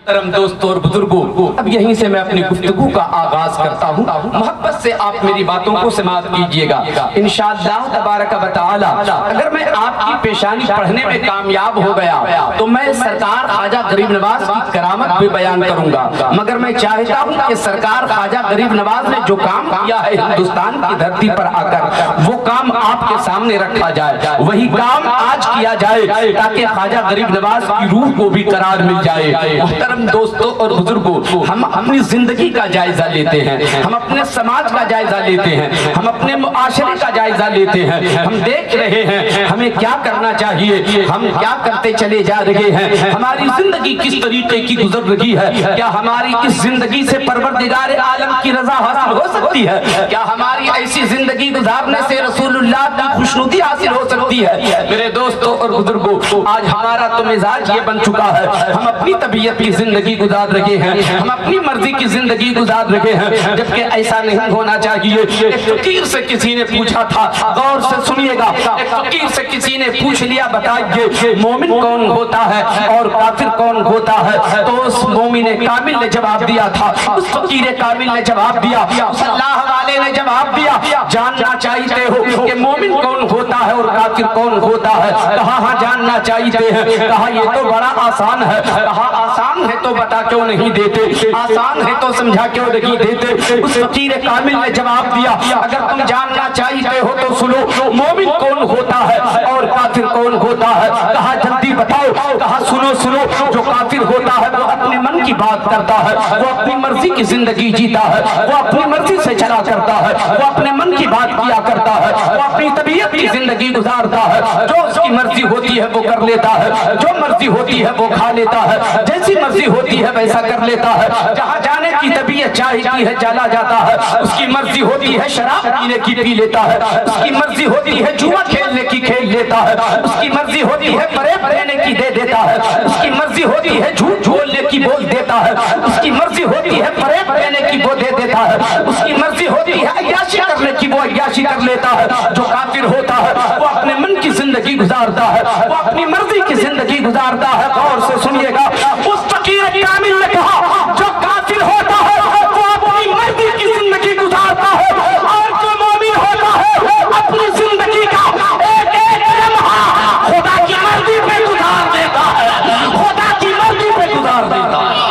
محترم دوستوں اور بزرگوں، اب یہیں سے میں اپنی گفتگو کا آغاز کرتا ہوں۔ محبت سے آپ میری باتوں کو سماعت کیجئے گا۔ انشاءاللہ تبارک و تعالی اگر میں آپ کی پیشانی پڑھنے میں کامیاب ہو گیا تو میں سرکار خواجہ غریب نواز کی کرامت بھی بیان کروں گا، مگر میں چاہتا ہوں کہ سرکار خواجہ غریب نواز نے جو کام کیا ہے ہندوستان کی دھرتی پر آ کر، وہ کام آپ کے سامنے رکھا جائے، وہی کام آج کیا جائے تاکہ خواجہ غریب نواز کی روح کو بھی قرار مل جائے۔ محترم دوستوں اور بزرگوں، ہم اپنی زندگی کا جائزہ لیتے ہیں، ہم اپنے سماج کا جائزہ لیتے ہیں، ہم اپنے معاشرے کا جائزہ لیتے ہیں، ہم دیکھ رہے ہیں ہمیں کیا کرنا چاہیے، ہم کیا کرتے چلے جا رہے ہیں، ہماری زندگی کس طریقے کی گزر رہی ہے، کیا ہماری اس زندگی سے پروردگار عالم کی رضا حاصل ہو سکتی ہے، کیا ہماری ایسی زندگی گزارنے سے رسول اللہ کی خوشنودی حاصل ہو سکتی ہے۔ میرے دوستوں اور بزرگوں، آج ہمارا تو مزاج یہ بن چکا ہے، ہم اپنی طبیعت کی زندگی گزار رہے ہیں، ہم اپنی مرضی کی زندگی گزار رہے ہیں، جبکہ ایسا نہیں ہونا چاہیے۔ ایک فقیر سے کسی نے پوچھا تھا، غور سے سنیے گا، ایک فقیر سے کسی نے پوچھ لیا بتائیے مومن کون ہوتا ہے اور کافر کون ہوتا ہے، تو اس مومن کامل نے جواب دیا تھا، اس فقیر کامل نے جواب دیا، اس اللہ والے نے جواب دیا جاننا چاہتے ہو کہ مومن کون ہوتا ہے اور کافر کون ہوتا ہے؟ کہا ہاں جاننا چاہتے ہیں۔ کہا یہ تو بڑا آسان ہے۔ کہا آسان ہے تو بتا کیوں نہیں دیتے، آسان ہے تو سمجھا کیوں نہیں دیتے؟ اس فقیر کامل نے جواب دیا اگر تم جاننا چاہتے ہو تو سنو، مومن کون ہوتا ہے اور کافر کون ہوتا ہے؟ کہا جلدی بتاؤ۔ کہا سنو سنو، جو کافر ہوتا ہے وہ اپنے من کی بات کرتا ہے، وہ اپنی مرضی کی زندگی جیتا ہے، وہ اپنی مرضی سے چلا کرتا ہے، وہ اپنے من کی بات کیا کرتا ہے، وہ اپنی طبیعت کی زندگی گزارتا ہے، جو اس کی مرضی ہوتی ہے وہ کر لیتا ہے، جو مرضی ہوتی ہے وہ کھا لیتا ہے، جیسی مرضی ہوتی ہے ویسا کر لیتا ہے، جہاں جانے کی طبیعت چاہتی ہے چلا جاتا ہے، اس کی مرضی ہوتی ہے شراب پینے کی پی لیتا ہے، اس کی مرضی ہوتی ہے جوا کھیلنے کی کھیل لیتا ہے، اس کی مرضی ہوتی ہے فریب دینے کی دے دیتا ہے، اس کی مرضی ہوتی ہے جھوٹ بولنے کی بول دیتا ہے، اس کی مرضی ہوتی ہے فریب دینے کی وہ دے دیتا ہے، اس کی مرضی ہوتی ہے عیاشی کرنے کی وہ عیاشی کر لیتا ہے۔ جو کافر ہوتا ہے وہ اپنے من کی زندگی گزارتا ہے، وہ اپنی مرضی کی زندگی گزارتا ہے۔ غور سے سنیے گا، اس فقیر کامل نے کہا جو کافر ہوتا ہے وہ اپنی مرضی کی زندگی گزارتا ہے، اور جو مومن ہوتا ہے اپنی زندگی کا ایک ایک لمحہ خدا کی مرضی پہ گزار دیتا ہے، خدا کی مرضی پہ گزار دیتا ہے۔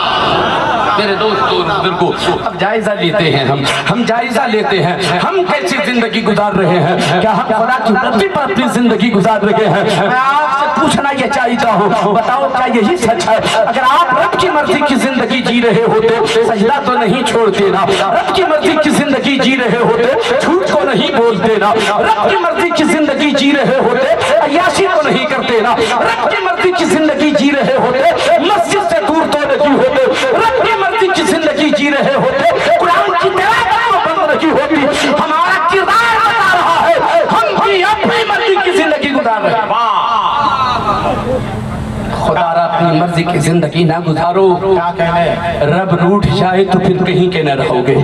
میرے دوستوں بزرگوں، اب جائزہ لیتے ہیں، ہم جائزہ لیتے ہیں ہم کیسی زندگی گزار رہے ہیں، کیا ہم خدا کی مرضی پر اپنی زندگی گزار رہے ہیں؟ میں آپ سے پوچھنا یہ چاہتا ہوں، بتاؤ کیا یہی سچ ہے؟ اگر آپ رب کی مرضی کی زندگی جی رہے ہوتے سجدہ تو نہیں چھوڑتے نا، رب کی مرضی کی زندگی جی رہے ہوتے جھوٹ کو نہیں بولتے نا، رب کی مرضی کی زندگی جی رہے ہوتے عیاشی کو نہیں کرتے نا، رب کی مرضی کی زندگی جی رہے ہوتے مسجد سے دور تو نہیں ہوتے، رب کی مرضی کی زندگی جی رہے ہوتے قرآن کی تلاوت کو بند نہیں ہوتی۔ ہمارا کردار بتا رہا ہے ہم بھی اپنی مرضی کی زندگی گزار رہے ہیں۔ خدا را اپنی مرضی کی زندگی نہ گزارو، رب روٹ جائے تو پھر کہیں کے نہ رہو گے،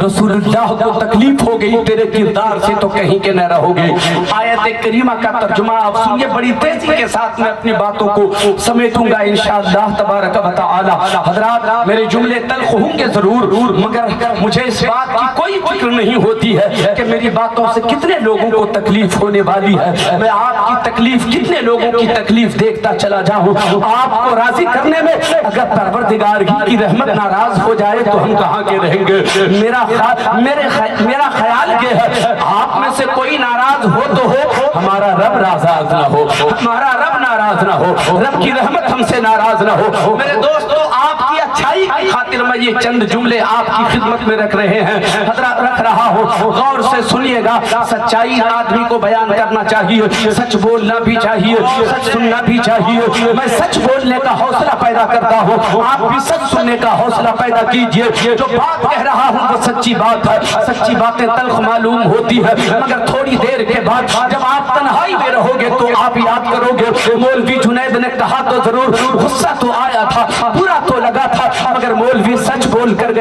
رسول اللہ کو تکلیف ہو گئی تیرے کردار سے تو کہیں کے نہ رہو گے۔ آیت کریمہ کا ترجمہ آپ سنیے، بڑی تیزی کے ساتھ میں اپنی باتوں کو سمیٹوں گا انشاءاللہ تبارک و تعالی۔ حضرات میرے جملے تلخ ہوں گے ضرور، مگر مجھے اس بات کی کوئی فکر نہیں ہوتی ہے کہ میری باتوں سے کتنے لوگوں کو تکلیف ہونے والی ہے، میں آپ کی تکلیف کتنے لوگوں کی تکلیف دیکھتا چلا جاؤں۔ آپ کو راضی کرنے میں اگر پروردگار کی رحمت ناراض ہو جائے تو ہم کہاں کے رہیں گے؟ میرا خیال یہ ہے آپ میں سے کوئی ناراض ہو تو ہو، ہمارا رب ناراض نہ ہو، ہمارا رب ناراض نہ ہو، رب کی رحمت ہم سے ناراض نہ ہو۔ میرے دوستو، آپ کی اچھائی کی خاطر میں یہ چند جملے آپ کی خدمت میں رکھ رہے ہیں، حضرات رکھ رہا ہوں، غور سے سنیے گا۔ سچائی آدمی کو بیان کرنا چاہیے، سچ بولنا بھی چاہیے، سچ سننا بھی چاہیے۔ میں سچ بولنے کا حوصلہ پیدا کرتا ہوں، آپ بھی سچ سننے کا حوصلہ پیدا کیجئے۔ جو بات کہہ رہا ہوں وہ سچی بات ہے، سچی باتیں تلخ معلوم ہوتی ہے، مگر تھوڑی دیر کے بعد جب آپ تنہائی میں رہو گے تو آپ یاد کرو گے مولوی جنید نے کہا تو ضرور، غصہ تو آیا تھا، برا تو لگا تھا، مگر مولوی سچ بول کر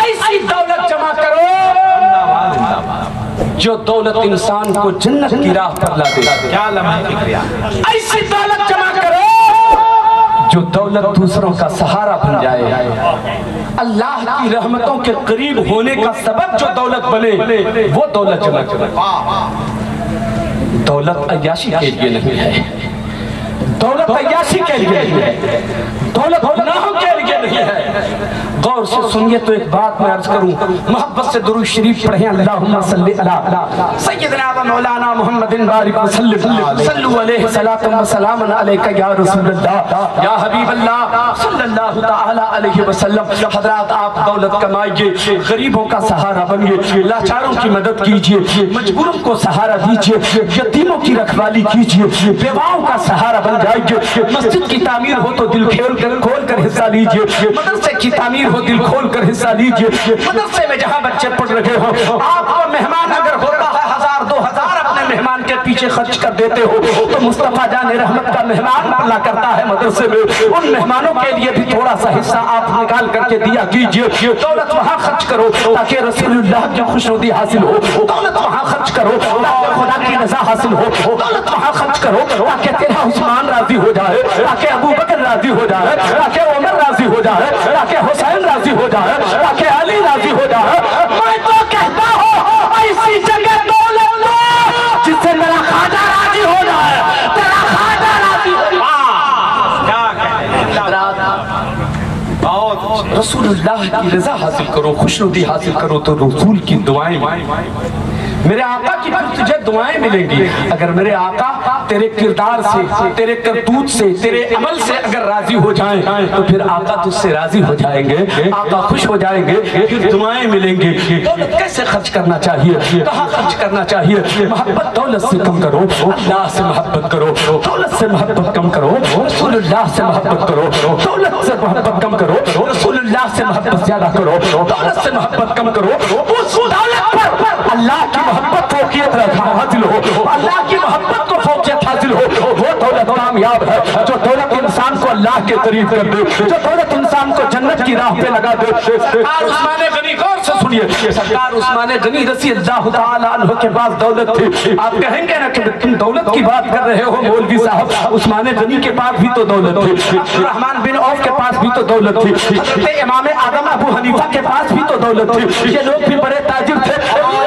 ایسی دولت جمع کرو جو دولت انسان کو جنت کی راہ پر لا دے. ایسی دولت جمع کرو جو دولت دوسروں کا سہارا بن جائے. اللہ کی رحمتوں کے قریب ہونے کا سبب جو دولت بنے وہ دولت جمع کرو. دولت عیاشی کے لیے نہیں ہے, دولت عیاشی کے لیے نہیں ہے, دولت گناہوں کے لیے نہیں ہے. غور سے سنیے تو ایک بات میں عرض کروں, محبت سے درود شریف پڑھیں. اللہم صلی علی سیدنا و مولانا محمد بارک وسلم, صلو علیہ صلاۃ و سلام علیک یا رسول اللہ یا حبیب اللہ صلی اللہ تعالی علیہ وسلم. حضرات آپ دولت کمائیے, غریبوں کا سہارا بنیے, لاچاروں کی مدد کیجیے, مجبوروں کو سہارا دیجیے, یتیموں کی رکھوالی کیجیے, بیواؤں کا سہارا بن جائیے. مسجد کی تعمیر ہو تو دل کھول کر حصہ لیجیے, مدرسے کی تعمیر ہو دل کھول کر حصہ لیجیے. مدرسے میں جہاں بچے پڑھ رہے ہو, آپ کو مہمان اگر ہوتا ہے 1000-2000 اپنے مہمان کے پیچھے خرچ کر دیتے ہو تو مصطفیٰ جان رحمت کا مہمان اللہ کرتا ہے مدرسے میں. ان مہمانوں کے لیے بھی تھوڑا سا حصہ آپ نکال کر کے دیا کیجیے. دولت وہاں خرچ کرو تاکہ رسول اللہ کی خوشنودی حاصل ہو. دولت وہاں خرچ کرو تاکہ خدا کی رضا حاصل ہو. دولت وہاں خرچ کرو تاکہ تیرا عثمان راضی ہو جائے, تاکہ ابو بکر راضی ہو جائے, تاکہ عمر راضی ہو جائے, تاکہ حسین راضی ہو جائے, تاکہ علی راضی ہو جائے. میں تو کہتا ہوں ایسی جگہ دولت دو جس سے میرا خواجہ راضی ہو جائے, تیرا خواجہ راضی ہو جائے. رسول اللہ کی رضا حاصل کرو, خوشنودی حاصل کرو تو رسول کی دعائیں, میرے آقا کی پھر تجھے دعائیں ملیں گی. اگر میرے آقا تیرے کردار سے, تیرے کرتوت سے, تیرے عمل سے اگر راضی ہو جائیں تو پھر آقا تجھ سے راضی ہو جائیں گے, آقا خوش ہو جائیں گے, پھر دعائیں ملیں گی. دولت کیسے خرچ کرنا چاہیے, کہاں خرچ کرنا چاہیے؟ محبت دولت سے کم کرو, اللہ سے محبت کرو. دولت سے محبت کم کرو, رسول اللہ سے محبت کرو. دولت سے محبت کم کرو, رسول اللہ سے محبت زیادہ کرو. دولت سے محبت کم کرو, اس دولت پر اللہ کی محبت فوقیت حاصل ہو, اللہ کی محبت کو فوقیت حاصل ہو. وہ دولت کامیاب ہے جو دولت انسان کو اللہ کے قریب کر دے, جو دولت انسان کو جنت کی راہ پہ لگا دے. سرکار عثمان غنی, غور سے سنیے, سرکار عثمان غنی رضی اللہ تعالی عنہ کے پاس دولت تھی. آپ کہیں گے نا کہ تم دولت کی بات کر رہے ہو مولوی صاحب, عثمان غنی کے پاس بھی تو دولت تھی, الرحمن بن عوف کے پاس بھی تو دولت تھی, حضرت امام اعظم ابو حنیفہ کے پاس بھی تو دولت تھی. یہ لوگ بھی بڑے تاجر تھے,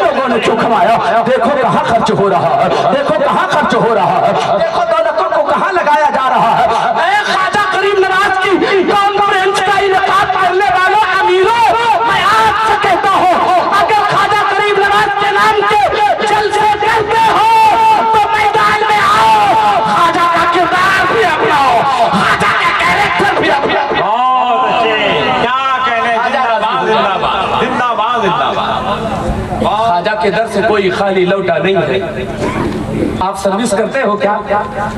لوگوں نے کیوں کھوایا؟ دیکھو کہاں خرچ ہو رہا ہے, دیکھو کہاں خرچ ہو رہا ہے, دیکھو دولتوں کو کہاں لگایا جا رہا ہے. اے خواجہ کریم نواز کی کانفرنس کا انعقاد کرنے والوں امیروں, میں آج سے کہتا ہوں اگر خواجہ کریم نواز کے نام کے جلسے کرتے ہو تو میدان میں آؤ, خواجہ کا کردار بھی اپناؤ, خواجہ کا کیریکٹر بھی اپناؤ. خواجہ کے در سے کوئی خالی لوٹا نہیں ہے. آپ سروس کرتے ہو کیا؟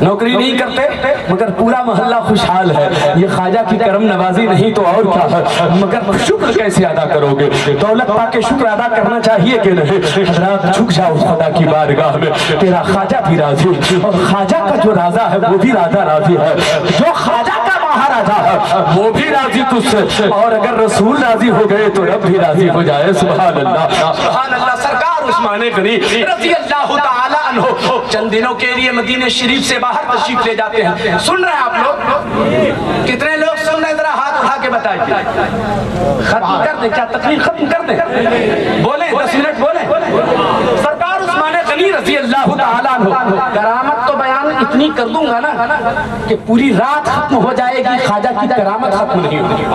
نوکری نہیں کرتے مگر پورا محلہ خوشحال ہے. یہ خواجہ کی کرم نوازی نہیں تو اور کیا ہے, مگر شکر کیسے ادا کرو گے؟ دولت پا کے شکر ادا کرنا چاہیے کہ نہیں؟ حضرات جھک جاؤ خدا کی بارگاہ میں, تیرا خواجہ بھی راضی, اور خواجہ کا جو راضا ہے وہ بھی راضا راضی ہے, جو خواجہ کا مہاراجا ہے وہ بھی راضی تجھ سے, اور اگر رسول راضی ہو گئے تو رب بھی راضی ہو جائے. سبحان اللہ, سبحان اللہ. سرکار عثمان غنی رضی اللہ تعالی عنہ چند دنوں کے لیے مدینہ شریف سے باہر تشریف لے جاتے ہیں. سن رہے ہیں آپ لوگ؟ کتنے لوگ سن رہے ہیں؟ ذرا ہاتھ اٹھا کے بتائیے. ختم کر دیں کیا؟ تقریر ختم کر دیں؟ بولیں 10 منٹ بولیں. سرکار عثمان غنی رضی اللہ تعالی عنہ, کرامت تو بیان اتنی کر دوں گا نا کہ پوری رات ختم ہو جائے گی, خواجہ کی کرامت ختم نہیں ہوگی.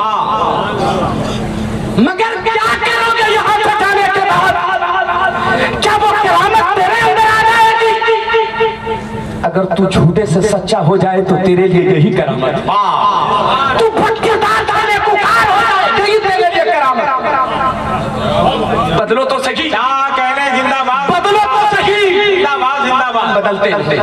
مگر کیا کرو گے یہاں سے جانے کے بعد؟ کیا وہ کرامت تیرے اندر آ جائے گی؟ اگر تو جھوٹے سے سچا ہو جائے تو تیرے لیے یہی کرامت. تو بد کردار تھانے پکار ہو جائے یہی تیرے لیے کرامت. بدلو تو صحیح, کیا کہنے زندہ باد, بدلو تو صحیح. بدلتے نہیں,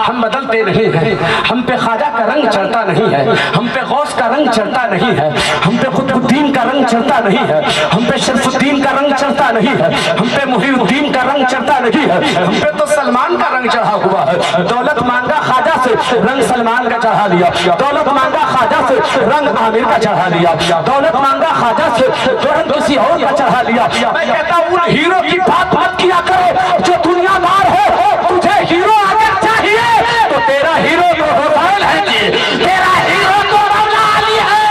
ہم بدلتے نہیں ہیں. ہم پہ خواجہ کا رنگ چڑھتا نہیں ہے, ہم پہ غوث کا رنگ چڑھتا نہیں ہے, ہم پہ قطب الدین کا رنگ چڑھتا نہیں ہے, ہم پہ شرف الدین کا رنگ چڑھتا نہیں ہے, ہم پہ محی الدین کا رنگ چڑھتا نہیں ہے, ہم پہ تو سلمان کا رنگ چڑھا ہوا ہے. دولت مانگا خواجہ سے رنگ سلمان کا چڑھا لیا، دولت مانگا خواجہ سے رنگ عامر کا چڑھا لیا، دولت مانگا خواجہ سے جو رنگ کسی اور کا چڑھا لیا۔ میں کہتا ہوں ان ہیرو کی بات مت کیا کرو جو دنیا دار ہے، تجھے ہیرو اگر چاہیے تو تیرا ہیرو تو حسین ہے جی، تیرا ہیرو تو مولا علی ہے۔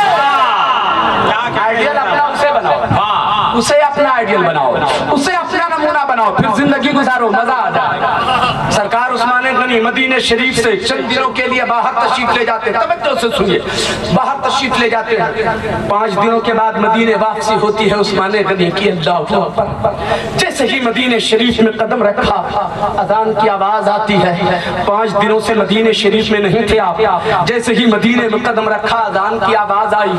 آئیڈیل اپنا اسے بناؤ، اسے اپنا آئیڈیل بناؤ، اسے اپنا نمونہ بناؤ، پھر زندگی گزارو، مزہ آ جائے۔ سرکار عثمان غنی مدینہ شریف سے چند دنوں کے لیے باہر تشریف لے جاتے ہیں، توجہ سے سنیے، باہر تشریف لے جاتے ہیں، 5 دنوں کے بعد مدینہ واپسی ہوتی ہے عثمان غنی کی۔ اللہ اکبر، جیسے ہی مدینہ شریف میں قدم رکھا اذان کی آواز آتی ہے۔ 5 دنوں سے مدینہ شریف میں نہیں تھے آپ، جیسے ہی مدینہ میں قدم رکھا اذان کی آواز آئی،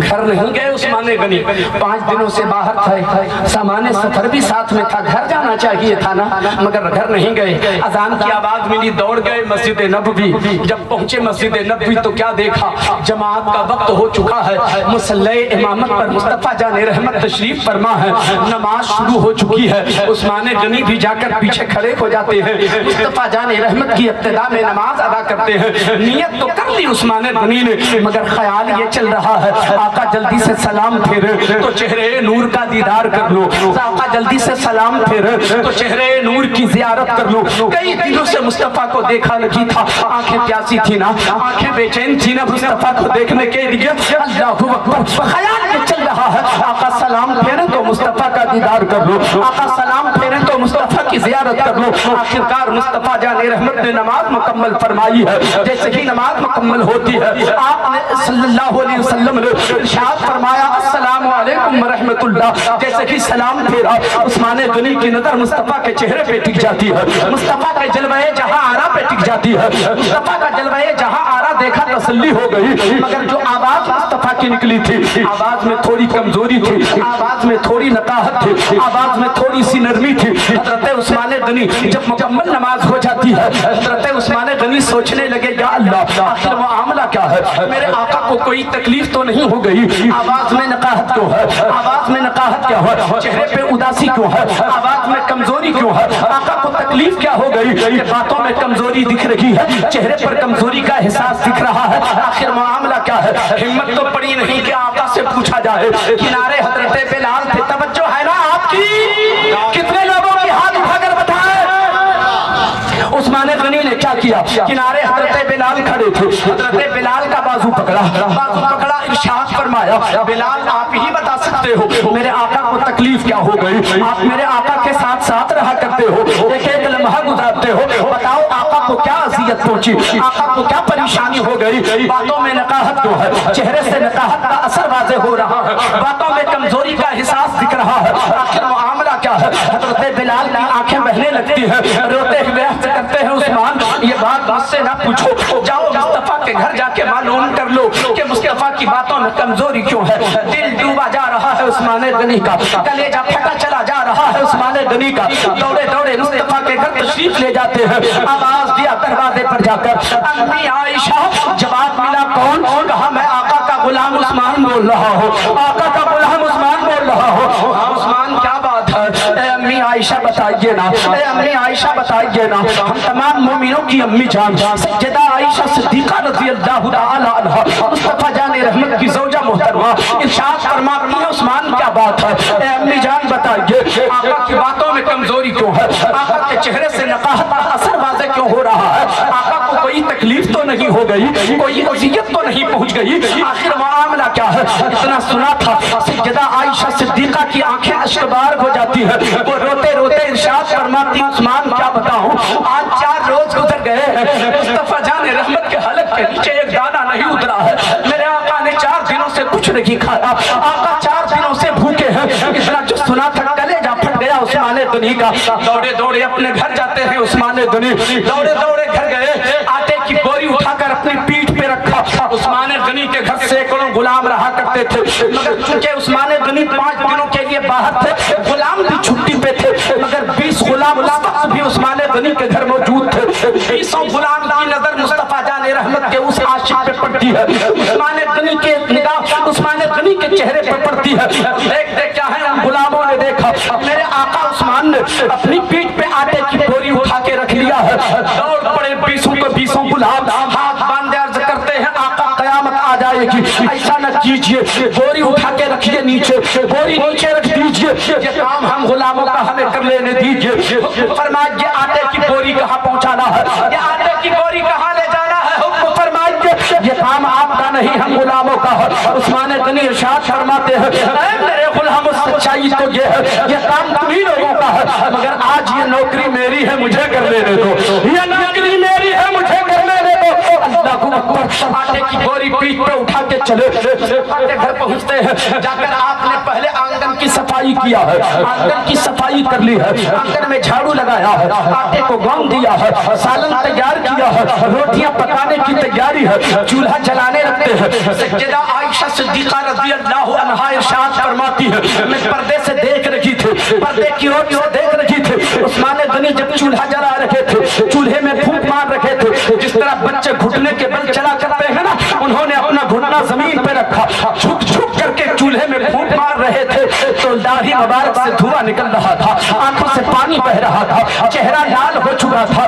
گھر نہیں گئے عثمان غنی، 5 دنوں سے باہر تھے، سامان سفر بھی ساتھ میں تھا، گھر جانا چاہیے تھا نا، مگر گھر نہیں گئے۔ اذان کی آواز ملی، دوڑ گئے مسجد نبوی۔ جب پہنچے مسجد نبوی تو کیا دیکھا، جماعت کا وقت ہو چکا ہے، مصلی امامت پر مصطفیٰ جان رحمت تشریف فرما ہے، نماز شروع ہو چکی ہے۔ عثمان غنی بھی جا کر پیچھے کھڑے ہو جاتے ہیں، مصطفیٰ جان رحمت کی ابتدا میں نماز ادا کرتے ہیں۔ نیت تو کر لی عثمان غنی نے، مگر خیال یہ چل رہا ہے آقا جلدی سے سلام پھیرے تو چہرے نور کا دیدار کر لو، آقا جلدی سے سلام پھیرے تو چہرے نور کی زیارت کر لو۔ کئی دنوں سے مصطفیٰ کو دیکھا نہیں تھا، آنکھیں پیاسی تھی نا، آنکھیں بے چین تھی نا مصطفیٰ کو دیکھنے کے لیے۔ اللہ اکبر، خیال یہ چل رہا ہے آقا سلام پھیرے تو مصطفیٰ کا دیدار کر لو، آقا سلام پھیرے تو مصطفیٰ کی زیارت کر لو۔ آخرکار مصطفیٰ جان رحمت نے نماز مکمل فرمائی ہے۔ جیسے ہی نماز مکمل ہوتی ہے، آپ نے صلی اللہ علیہ وسلم نے ارشاد فرمایا السلام علیکم ورحمۃ اللہ۔ جیسے ہی سلام پھیرا، عثمان غنی کی نظر مصطفیٰ کے چہرے پہ ٹک جاتی ہے، مصطفیٰ کے جلوہ جہاں آرا پہ ٹک جاتی ہے، مصطفیٰ کا جلوہ جہاں آرا دیکھا تسلی ہو گئی، مگر جو آواز مصطفیٰ کی نکلی تھی، آواز میں تھوڑی کمزوری تھی، آواز میں تھوڑی نقاہت تھی، آواز میں تھوڑی سی نرمی تھی۔ حضرت عثمان غنی جب مکمل نماز ہو جاتی ہے، حضرت عثمان غنی سوچنے لگے یا اللہ آخر وہ معاملہ کیا ہے، میرے آقا کو کوئی تکلیف تو نہیں ہو گئی، آواز میں نقاہت کیوں ہے، آواز میں نقاہت کیا ہے، چہرے پہ اداسی کیوں ہے، آواز میں کمزوری کیوں ہے، آقا کو تکلیف کیا ہو گئی کہ باتوں میں کمزوری دکھ رہی ہے، چہرے پر کمزوری کا احساس دکھ رہا ہے، آخر معاملہ کیا ہے۔ ہمت تو پڑی نہیں کہ آقا سے پوچھا جائے۔ کنارے حضرت بلال تھے، توجہ ہے نا آپ کی، کتنے لوگوں کی ہاتھ اٹھا کر بتائیں۔ عثمان غنی نے کیا کیا، کنارے حضرت بلال کھڑے تھے، حضرت بلال کا بازو پکڑا، ارشاد فرمایا بلال آپ ہی بتا سکتے ہو میرے آقا کو تکلیف کیا ہو گئی، آپ میرے آقا کے ساتھ ساتھ رہا کرتے ہو، ایک ایک لمحہ گزارتے ہو، بتاؤ آقا کو کیا اذیت پہنچی، آقا کو کیا پریشانی ہو گئی، باتوں میں نقاہت کیوں ہے، چہرے سے نقاہت کا اثر واضح ہو رہا ہے، باتوں میں کمزوری کا احساس دکھ رہا ہے، آخر معاملہ کیا ہے۔ حضرت بلال کی آنکھیں بہنے لگتی ہیں، روتے ہوئے عرض کرتے ہیں عثمان یہ بات مجھ سے نہ پوچھو، جاؤ مصطفیٰ کے گھر جا کے معلوم کر لو کہ مصطفیٰ کی باتوں میں کمزوری کیوں ہے۔ دل ڈوبا جا رہا ہے عثمان غنی کا، کلیجہ پھٹا چلا جا رہا ہے عثمان غنی کا، دوڑے دوڑے مصطفیٰ کے گھر تشریف لے جاتے ہیں، آواز دیا دروازے پر جا کر امی عائشہ، جواب ملا کون، کہا میں آقا کا غلام عثمان بول رہا ہوں، آقا کا غلام عثمان بول رہا ہوں۔ عثمان کیا بات ہے، اے امی عائشہ بتائیے نا، اے امی عائشہ بتائیے نا، ہم تمام مومنوں کی امی جان سیدہ عائشہ صدیقہ رضی اللہ تعالی عنہا، مصطفیٰ جان رحمت کی زوجہ محترمہ، ارشاد فرماتی ہیں عثمان کیا بات ہے، اے امی جان بتائیے آقا کی باتوں میں کمزوری کیوں ہے، آقا کے چہرے سے نقاہت کا اثر واضح کیوں ہو رہا ہے، آقا کو کوئی تکلیف تو نہیں ہو گئی، کوئی اذیت تو نہیں پہنچ گئی، آخر معاملہ کیا ہے۔ اتنا سنا تھا سیدہ عائشہ صدیقہ کی آنکھیں اشکبار ہو جاتی ہیں، وہ روتے روتے ارشاد فرماتی عثمان کیا بتاؤں، آج 4 روز گزر گئے، مصطفیٰ جان رحمت کے حلق کے نیچے ایک دانہ نہیں اترا ہے، میرے آقا نے 4 دنوں سے کچھ نہیں کھایا، آقا 4 دنوں سے بھوکے ہیں۔ اتنا جو سنا تھا کلیجہ پھٹ گیا عثمان غنی کا، دوڑے دوڑے اپنے گھر جاتے ہیں عثمان غنی، دوڑے دوڑے گھر گئے، آٹے کی بوری اٹھا کر اپنی پیٹھ پہ رکھا۔ عثمان غنی کے گھر سینکڑوں غلام رہا کرتے تھے، مگر چونکہ عثمان غنی 5 دنوں کے لیے باہر تھے، غلام بھی چھٹی پہ تھے، مگر 20 غلام اس وقت بھی عثمان غنی کے گھر موجود تھے۔ 20 غلام کی نظر مصطفیٰ جان رحمت کے اس عاشق پہ پڑتی ہے، عثمان غنی کے نگاہ عثمان غنی کے چہرے پہ پڑتی ہے۔ دیکھتے کیا ہے، ان غلاموں نے دیکھا میرے آقا عثمان نے اپنی پیٹھ پہ آٹے کی بوری اٹھا کے رکھ لیا ہے، دوڑ پڑے 20 غلام، ہاتھ ایسا نہ کیجئے، بوری اٹھا کے رکھیے نیچے، بوری نیچے رکھ دیجئے، یہ کام ہم غلاموں کا ہمیں کر لینے دیجئے۔ فرمایا یہ آٹے کی بوری کہاں پہنچانا ہے، یہ آٹے کی بوری کہاں لے جانا ہے، حکم فرمائیے یہ کام آپ کا نہیں ہم غلاموں کا ہے۔ عثمان غنی ارشاد فرماتے ہیں اے میرے غلاموں سچائی تو یہ ہے یہ کام تمہیں لوگوں کا ہے، مگر آج یہ نوکری میری ہے مجھے کر لینے دو، یہ نوکری میری ہے مجھے کر لینے دو۔ اللہ اکبر، آٹے کی بوری پیٹھ پہ اٹھا کے چلے، آٹے گھر پہنچتے ہیں، جا کر آپ نے پہلے آنگن کی صفائی کیا ہے، آنگن کی صفائی کر لی ہے، آنگن میں جھاڑو لگایا ہے، آٹے کو گون دیا ہے، سالن تیار کیا ہے، روٹیاں پکانے کی تیاری ہے، چولہا جلانے رکھتے ہیں۔ سیدہ عائشہ صدیقہ رضی اللہ عنہا ارشاد فرماتی ہے میں پردے سے دیکھ رہی تھی، پردے کی روٹی سے دیکھ رہی تھی، عثمان غنی جب چولہا جلا رکھے تھے، چولہے میں پھونک مار رکھے تھے، جس طرح بچے گھٹنے کے بل چلا کرتے ہیں نا، انہوں نے اپنا گھٹنا زمین پہ رکھا، جھک جھک کر کے چولہے میں پھونک مار رہے تھے تو داڑھی مبارک سے دھواں نکل رہا تھا، آنکھوں سے پانی بہ رہا تھا، چہرہ لال ہو چکا تھا،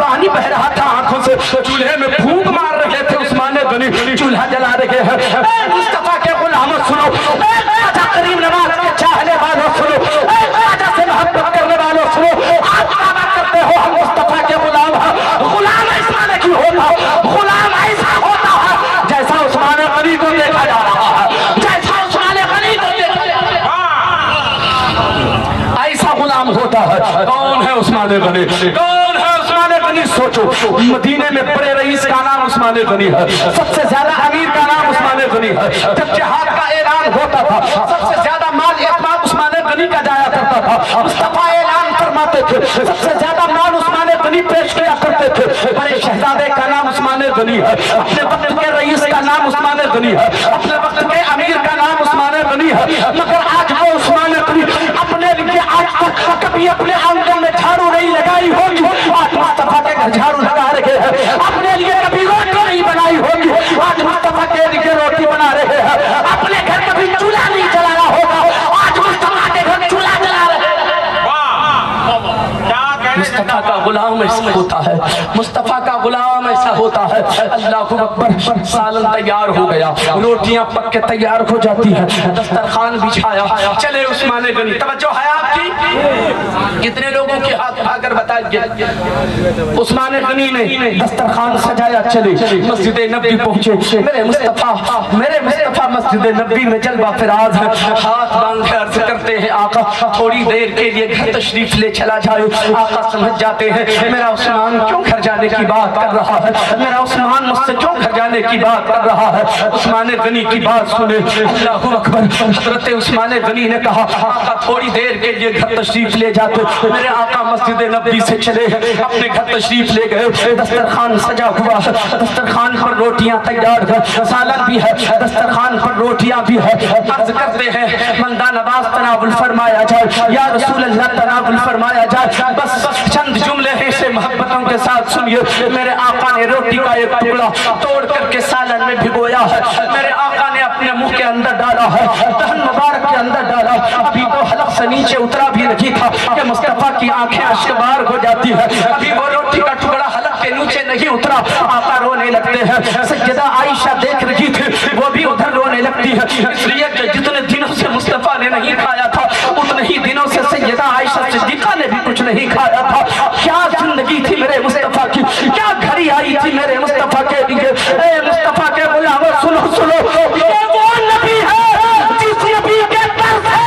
پانی بہ رہا تھا آنکھوں سے، چولہے میں پھونک مار رہے تھے عثمان غنی، چولہا جلا رہے ہیں۔ اے مصطفیٰ کے غلاموں سنو، اے خواجہ کریم نواز کے چاہنے والوں سنو، اے خواجہ سے محبت کرنے والوں سنو، آپ دعویٰ کرتے ہو ہم مصطفیٰ کے غلام ہیں، غلام ایسا نہیں ہوتا، غلام ایسا ہوتا ہے جیسا عثمان غنی کو دیکھا جا رہا ہے، جیسا عثمان غنی کو دیکھا جا رہا ہے ایسا غلام ہوتا ہے۔ کون ہے عثمان غنی؟ کون ہے عثمان غنی؟ سوچو، مدینے میں بڑے رئیس کا نام عثمان غنی ہے، سب سے زیادہ امیر کا نام عثمان غنی ہے، جب جہاد کا اعلان ہوتا تھا سب سے زیادہ مال اعتماد عثمان غنی کا جایا کرتا تھا، مصطفیٰ اعلان فرماتے تھے سب سے زیادہ مال عثمان غنی پیش کیا کرتے تھے، بڑے شہزادے کا نام عثمان غنی ہے، اپنے وقت کے رئیس کا نام عثمان غنی ہے، اپنے وقت کے امیر کا نام عثمان غنی ہے، مگر آج وہ عثمان غنی اپنے لیے آج تک کبھی اپنے آنگن میں جھاڑو نہیں لگائی ہوگی، آج مصطفیٰ کے گھر جھاڑو لگا رہے ہیں، اپنے لیے کبھی روٹی نہیں بنائی ہوگی، آج مصطفیٰ کے لیے روٹی بنا رہے ہیں، اپنے گھر کبھی چولہا نہیں جلایا ہوگا، آج مصطفیٰ کے گھر چولہا جلا رہے ہیں۔ مصطفیٰ کا غلام ایسا ہوتا ہے، مصطفیٰ کا غلام ایسا ہوتا ہے۔ اللہ اکبر، سالن تیار ہو گیا، روٹیاں پک کے تیار ہو جاتی ہیں، دسترخوان بچھایا، چلے عثمان غنی، توجہ ہے آپ کی؟ کتنے لوگوں کے ہاتھ اٹھا کر بتائیے؟ عثمان غنی نے دسترخوان سجایا، چلے مسجد نبی پہنچے، میرے مصطفیٰ مسجد نبی میں جلوہ فراز ہے، ہاتھ باندھ کے عرض کرتے ہیں آقا تھوڑی دیر کے لیے گھر تشریف لے چلا جائے۔ آقا سمجھ جاتے ہیں میرا عثمان کیوں گھر جانے کی بات کر رہا ہے، میرا عثمان مجھ سے کیوں گھر جانے کی بات کر رہا ہے، عثمان غنی کی بات سنے۔ اللہ اکبر، حضرت عثمان غنی نے کہا آقا تھوڑی دیر کے لیے گھر تشریف لے جاتے، میرے آقا مسجد نبی سے چلے اپنے گھر تشریف لے گئے، دسترخوان سجا ہوا ہے، دسترخوان پر روٹیاں تیار ہے، سالن بھی ہے، دسترخوان پر روٹیاں بھی ہے، عرض کرتے ہیں مندہ نواز تناول فرمایا جائے، یا رسول اللہ تناول فرمایا جائے، بس چند جملے ہیں سے محبتوں کے ساتھ سنیے۔ میرے آقا نے روٹی کا ایک ٹکڑا توڑ کر کے سالن میں بھگویا ہے، میرے آقا نے اپنے منہ کے اندر ڈالا ہے، دہن مبارک کے اندر ڈالا، ابھی تو حلق سے نیچے اترا بھی نہیں تھا کہ مصطفیٰ کی آنکھیں اشکبار ہو جاتی ہے، ابھی وہ روٹی کا ٹکڑا حلق کے نیچے نہیں اترا، آقا رونے لگتے ہیں۔ سیدہ عائشہ دیکھ رہی تھی، وہ بھی ادھر رونے لگتی ہے، اس لیے کہ جتنے دنوں سے مصطفیٰ نے نہیں کھایا تھا اتنے ہی دنوں سے سیدہ عائشہ صدیقہ نے بھی کچھ نہیں کھایا تھا۔ کیا زندگی تھی میرے مصطفیٰ کی، کیا گھڑی آئی تھی میرے مصطفیٰ کے لیے۔ اے مصطفیٰ کے غلاموں سنو سنو، یہ وہ نبی ہے جس نبی کے در سے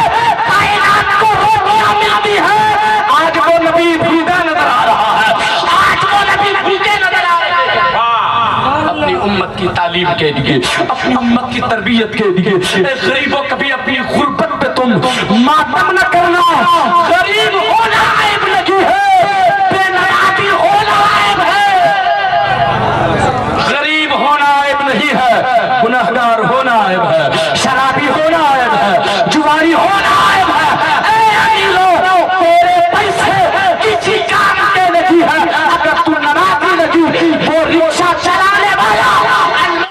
کائنات کو روٹیاں ملتی ہے۔ آج وہ نبی بھیگا نظر آ رہا ہے، آج وہ نبی بھیگے نظر آ رہے ہیں۔ اپنی امت کی تعلیم کے لیے، اپنی امت کی تربیت کے لیے، اے غریبوں کبھی اپنی غربت پہ تم ماتم نہ کرنا، غریب ہونا عیب نہیں ہے، بے نیازی ہونا عیب ہے، غریب ہونا عیب نہیں ہے، گناہگار ہونا عیب ہے، شرابی ہونا عیب ہے، جواری ہونا